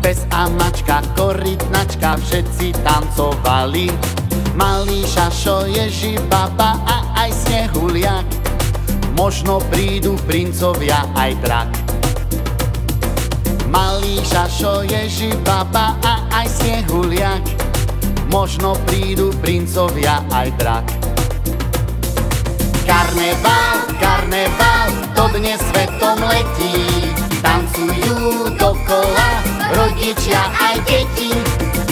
Pes a mačka, korytnačka, všetci tancovali. Malý Šašo, Ježi, baba a aj Snehuliak, možno prídu princovia aj drak. Malý Šašo, Ježi, baba a aj Snehuliak, možno prídu princovia aj drak. Karneval, karneval, to dnes svetom letí, tancujú dokola rodičia aj deti.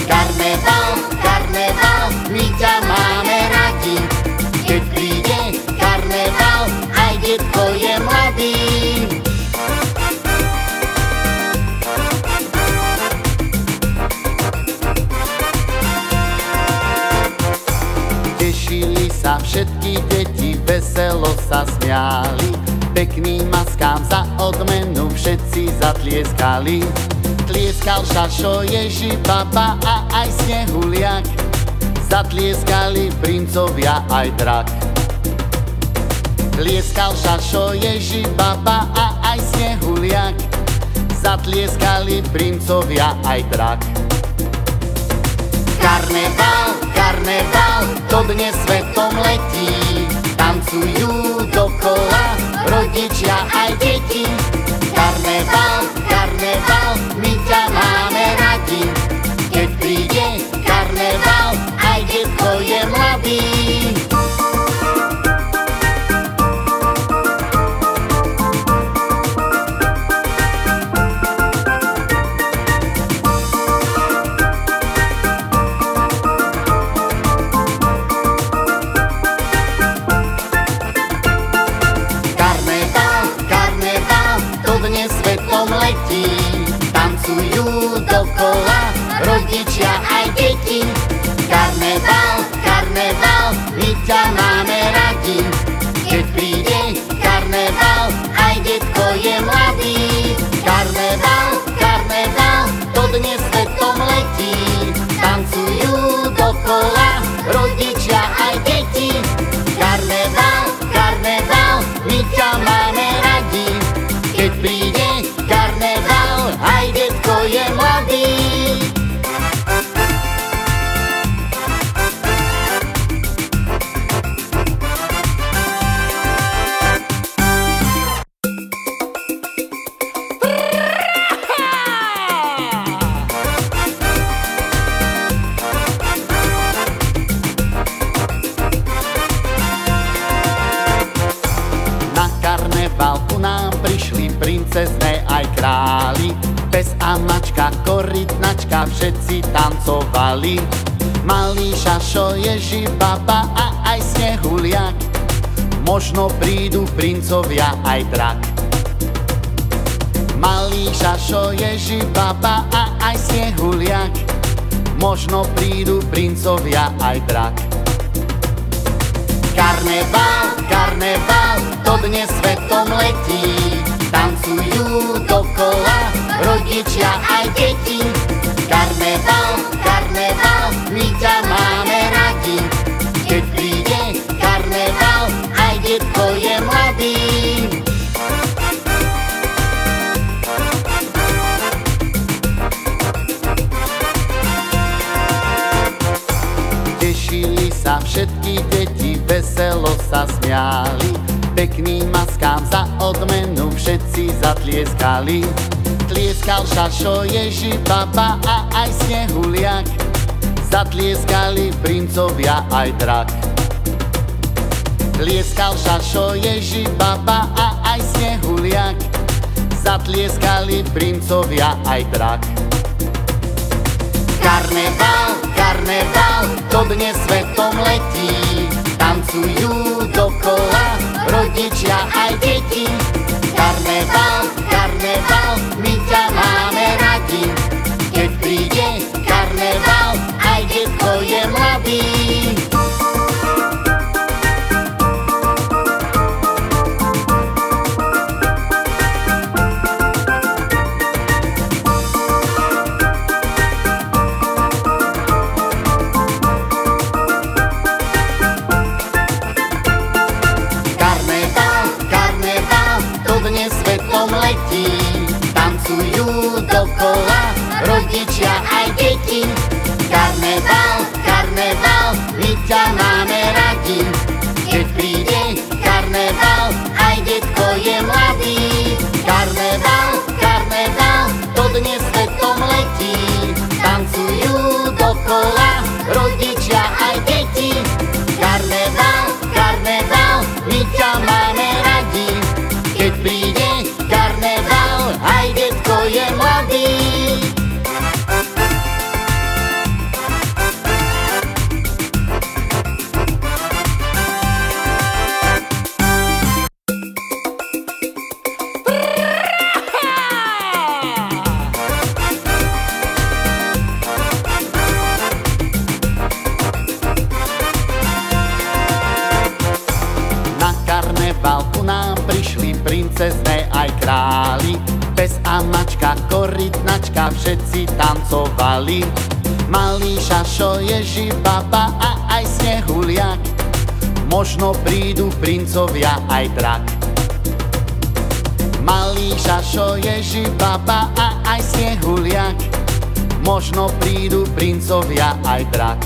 Karneval, karneval, my ťa máme radi, keď príde karneval, aj detko je mladý. Tešili sa všetky deti, veselo sa smiali, pekným maskám za odmenu všetci zatlieskali. Tlieskal Šašo, Ježi, baba a aj Snehuliak, zatlieskali princovia aj drak. Tlieskal Šašo, Ježi, baba a aj Snehuliak, zatlieskali princovia aj drak. Karneval, karneval, to dnes svetom letí, tancujú dokola rodičia aj deti. Karneval, karneval, my ťa máme radi, keď príde karneval, aj detko je mladý. Tancujú dokola rodičia aj deti. Karneval, karneval, my ťa máme radi, keď príde karneval, aj detko je mladý. Karneval, karneval, to dnes svetom letí, tancujú dokola rodičia aj deti. Karneval, karneval, my ťa máme radi, keď príde karneval, aj detko je mladý. Na karneval ku nám prišli princezné aj králi, pes a mačka, korytnačka, všetci tancovali. Malý Šašo, Ježi, baba a aj Snehuliak, možno prídu princovia aj drak. Malý Šašo, Ježi, baba a aj Snehuliak, možno prídu princovia aj drak. Karneval, karneval, to dnes svetom letí, tancujú dokola rodičia aj deti. Karneval, karneval, my ťa máme radi, keď príde karneval, aj detko je mladý. Tešili sa všetky deti, veselo sa smiali, pekným maskám za odmenu všetci zatlieskali. Tlieskal Šašo, Ježi, baba a aj Snehuliak, zatlieskali princovia aj drak. Tlieskal Šašo, Ježi, baba a aj Snehuliak, zatlieskali princovia aj drak. Karneval, karneval, to dnes svetom letí, tancujú dokola rodičia aj deti. Karneval, karneval, my ťa máme radi, keď príde karneval, aj detko je mladý. Dnes svetom letí, tancujú dokola rodičia aj deti. Karneval, karneval, my ťa máme radi. Keď príde karneval, aj detko je mladý. Karneval, karneval, to dnes svetom letí. Tancujú dokola rodičia aj deti. Karneval, karneval, my ťa máme radi. Keď príde karneval, aj detko je mladý. Ku nám prišli princezné aj králi. Pes a mačka, korytnačka, všetci tancovali. Malý Šašo, Ježi, baba a aj Snehuliak. Možno prídu princovia aj drak. Malý Šašo, Ježi, baba a aj Snehuliak. Možno prídu princovia aj drak.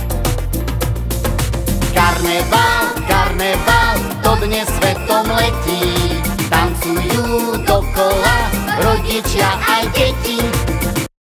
Karneval, karneval, to dnes svetom letí. Tancujú dokola rodičia aj deti.